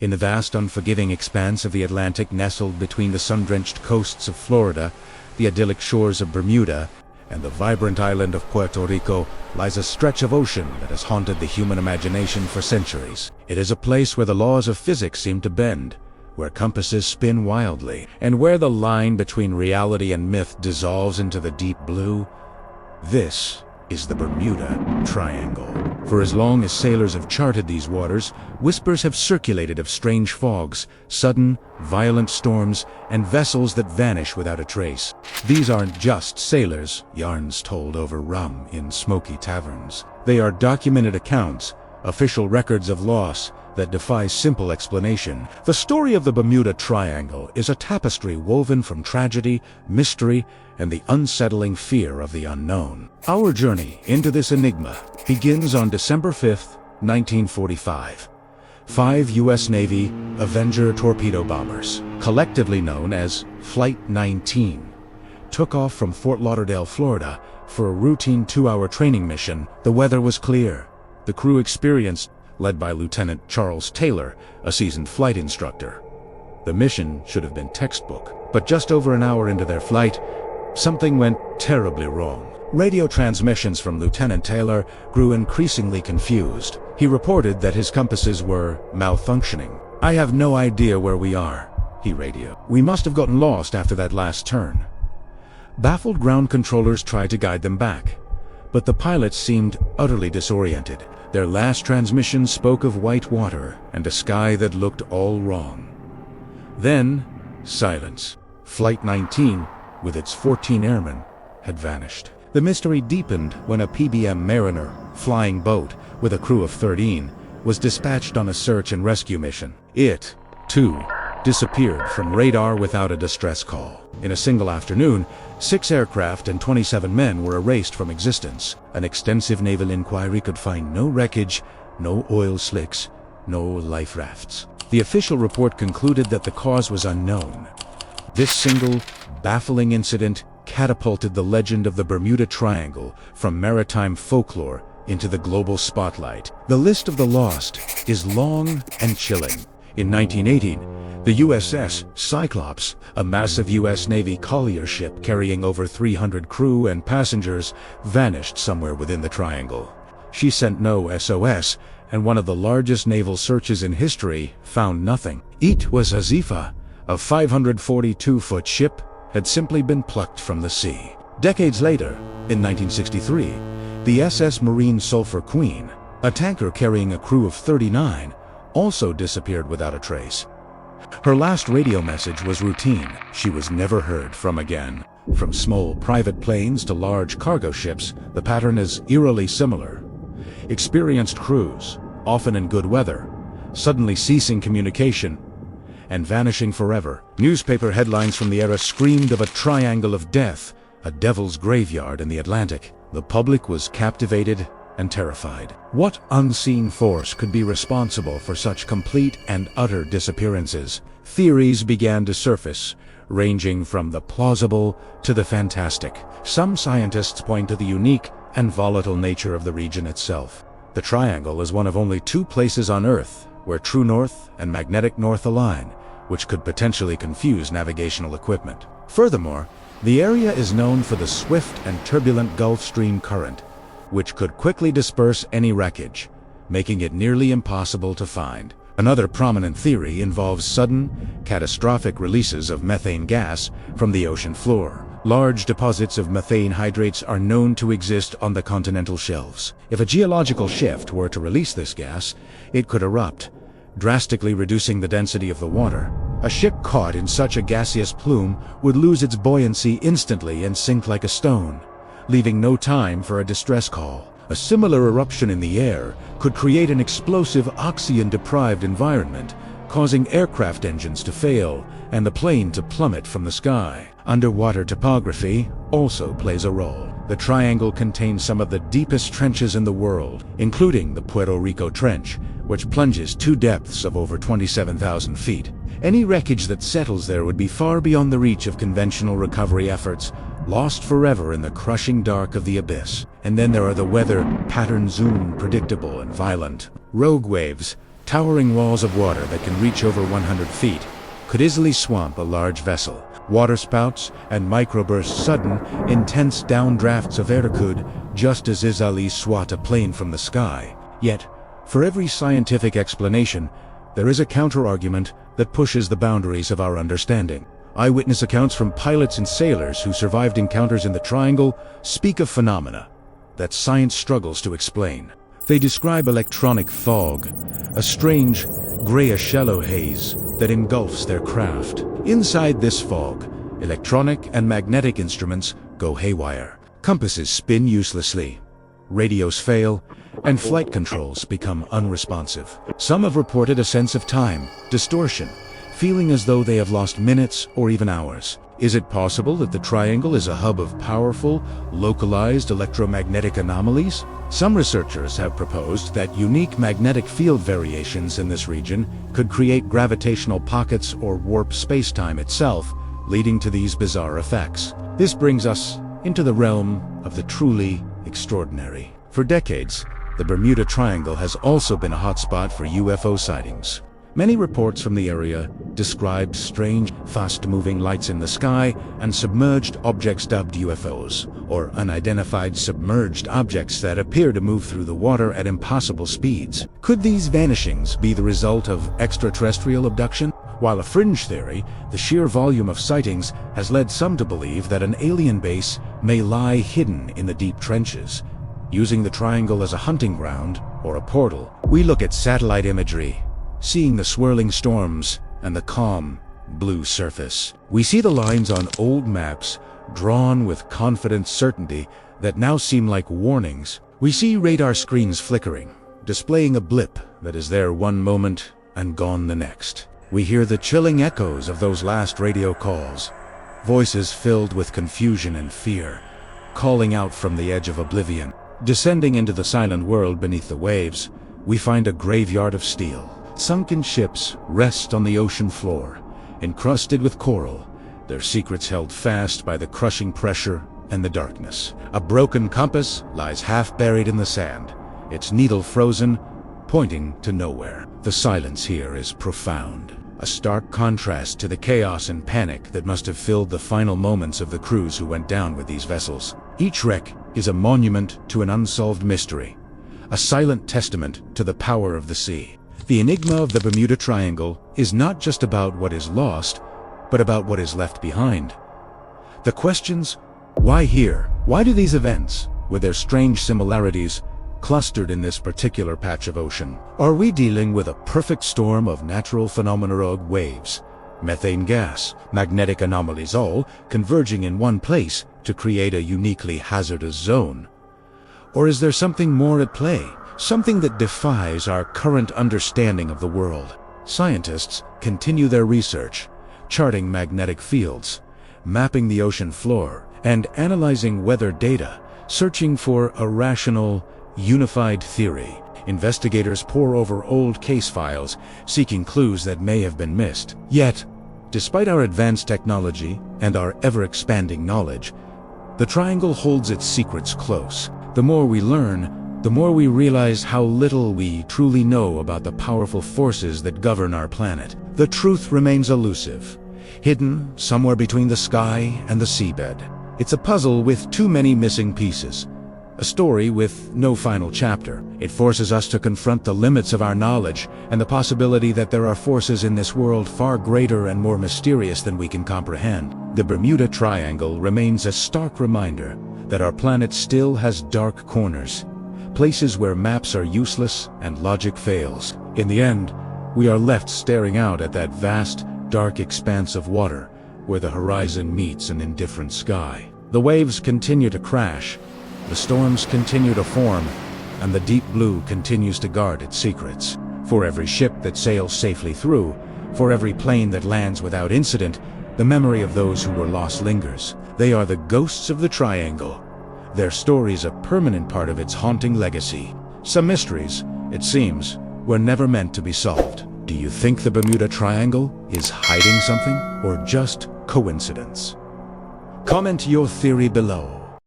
In the vast, unforgiving expanse of the Atlantic nestled between the sun-drenched coasts of Florida, the idyllic shores of Bermuda, and the vibrant island of Puerto Rico lies a stretch of ocean that has haunted the human imagination for centuries. It is a place where the laws of physics seem to bend, where compasses spin wildly, and where the line between reality and myth dissolves into the deep blue. This is the Bermuda Triangle. For as long as sailors have charted these waters, whispers have circulated of strange fogs, sudden, violent storms, and vessels that vanish without a trace. These aren't just sailors, yarns told over rum in smoky taverns. They are documented accounts, official records of loss, that defies simple explanation. The story of the Bermuda Triangle is a tapestry woven from tragedy, mystery, and the unsettling fear of the unknown. Our journey into this enigma begins on December 5th, 1945. 5 U.S. Navy Avenger torpedo bombers, collectively known as Flight 19, took off from Fort Lauderdale, Florida, for a routine 2-hour training mission. The weather was clear. The crew experienced, led by Lieutenant Charles Taylor, a seasoned flight instructor. The mission should have been textbook, but just over an hour into their flight, something went terribly wrong. Radio transmissions from Lieutenant Taylor grew increasingly confused. He reported that his compasses were malfunctioning. "I have no idea where we are," he radioed. "We must have gotten lost after that last turn." Baffled ground controllers tried to guide them back, but the pilots seemed utterly disoriented. Their last transmission spoke of white water and a sky that looked all wrong. Then, silence. Flight 19, with its 14 airmen, had vanished. The mystery deepened when a PBM Mariner flying boat with a crew of 13 was dispatched on a search and rescue mission. It, too, disappeared from radar without a distress call. In a single afternoon, 6 aircraft and 27 men were erased from existence. An extensive naval inquiry could find no wreckage, no oil slicks, no life rafts. The official report concluded that the cause was unknown. This single, baffling incident catapulted the legend of the Bermuda Triangle from maritime folklore into the global spotlight. The list of the lost is long and chilling. In 1918, the USS Cyclops, a massive U.S. Navy collier ship carrying over 300 crew and passengers, vanished somewhere within the triangle. She sent no SOS, and one of the largest naval searches in history found nothing. It was Hazifa, a 542-foot ship, had simply been plucked from the sea. Decades later, in 1963, the SS Marine Sulphur Queen, a tanker carrying a crew of 39, also disappeared without a trace. Her last radio message was routine. She was never heard from again. From small private planes to large cargo ships, the pattern is eerily similar. Experienced crews, often in good weather, suddenly ceasing communication and vanishing forever. Newspaper headlines from the era screamed of a triangle of death, a devil's graveyard in the Atlantic. The public was captivated and terrified. What unseen force could be responsible for such complete and utter disappearances? Theories began to surface, ranging from the plausible to the fantastic. Some scientists point to the unique and volatile nature of the region itself. The Triangle is one of only 2 places on Earth where true north and magnetic north align, which could potentially confuse navigational equipment. Furthermore, the area is known for the swift and turbulent Gulf Stream current, which could quickly disperse any wreckage, making it nearly impossible to find. Another prominent theory involves sudden, catastrophic releases of methane gas from the ocean floor. Large deposits of methane hydrates are known to exist on the continental shelves. If a geological shift were to release this gas, it could erupt, drastically reducing the density of the water. A ship caught in such a gaseous plume would lose its buoyancy instantly and sink like a stone, leaving no time for a distress call. A similar eruption in the air could create an explosive oxygen-deprived environment, causing aircraft engines to fail and the plane to plummet from the sky. Underwater topography also plays a role. The Triangle contains some of the deepest trenches in the world, including the Puerto Rico Trench, which plunges to depths of over 27,000 feet. Any wreckage that settles there would be far beyond the reach of conventional recovery efforts, lost forever in the crushing dark of the abyss. And then there are the weather patterns, unpredictable and violent. Rogue waves, Towering walls of water that can reach over 100 feet could easily swamp a large vessel. Waterspouts and microbursts, sudden, intense downdrafts of air could just as easily swat a plane from the sky. Yet, for every scientific explanation, there is a counter-argument that pushes the boundaries of our understanding. Eyewitness accounts from pilots and sailors who survived encounters in the Triangle speak of phenomena that science struggles to explain. They describe electronic fog, a strange, grayish-yellow haze that engulfs their craft. Inside this fog, electronic and magnetic instruments go haywire. Compasses spin uselessly, radios fail, and flight controls become unresponsive. Some have reported a sense of time distortion, feeling as though they have lost minutes or even hours. Is it possible that the Triangle is a hub of powerful, localized electromagnetic anomalies? Some researchers have proposed that unique magnetic field variations in this region could create gravitational pockets or warp space-time itself, leading to these bizarre effects. This brings us into the realm of the truly extraordinary. For decades, the Bermuda Triangle has also been a hotspot for UFO sightings. Many reports from the area described strange, fast-moving lights in the sky and submerged objects dubbed UFOs, or unidentified submerged objects that appear to move through the water at impossible speeds. Could these vanishings be the result of extraterrestrial abduction? While a fringe theory, the sheer volume of sightings has led some to believe that an alien base may lie hidden in the deep trenches, using the Triangle as a hunting ground or a portal. We look at satellite imagery, seeing the swirling storms and the calm, blue surface. We see the lines on old maps drawn with confident certainty that now seem like warnings. We see radar screens flickering, displaying a blip that is there one moment and gone the next. We hear the chilling echoes of those last radio calls, voices filled with confusion and fear, calling out from the edge of oblivion. Descending into the silent world beneath the waves, we find a graveyard of steel. Sunken ships rest on the ocean floor, encrusted with coral, their secrets held fast by the crushing pressure and the darkness. A broken compass lies half buried in the sand, its needle frozen, pointing to nowhere. The silence here is profound, a stark contrast to the chaos and panic that must have filled the final moments of the crews who went down with these vessels. Each wreck is a monument to an unsolved mystery, a silent testament to the power of the sea. The enigma of the Bermuda Triangle is not just about what is lost, but about what is left behind. The questions, why here? Why do these events, with their strange similarities, clustered in this particular patch of ocean? Are we dealing with a perfect storm of natural phenomena, waves, methane gas, magnetic anomalies, all converging in one place to create a uniquely hazardous zone? Or is there something more at play? Something that defies our current understanding of the world? Scientists continue their research, charting magnetic fields, mapping the ocean floor, and analyzing weather data, searching for a rational, unified theory. Investigators pore over old case files, seeking clues that may have been missed. Yet, despite our advanced technology and our ever-expanding knowledge, the Triangle holds its secrets close. The more we learn, the more we realize how little we truly know about the powerful forces that govern our planet. The truth remains elusive, hidden somewhere between the sky and the seabed. It's a puzzle with too many missing pieces, a story with no final chapter. It forces us to confront the limits of our knowledge and the possibility that there are forces in this world far greater and more mysterious than we can comprehend. The Bermuda Triangle remains a stark reminder that our planet still has dark corners, places where maps are useless and logic fails. In the end, we are left staring out at that vast, dark expanse of water where the horizon meets an indifferent sky. The waves continue to crash, the storms continue to form, and the deep blue continues to guard its secrets. For every ship that sails safely through, for every plane that lands without incident, the memory of those who were lost lingers. They are the ghosts of the Triangle, their stories a permanent part of its haunting legacy. Some mysteries, it seems, were never meant to be solved. Do you think the Bermuda Triangle is hiding something, or just coincidence? Comment your theory below.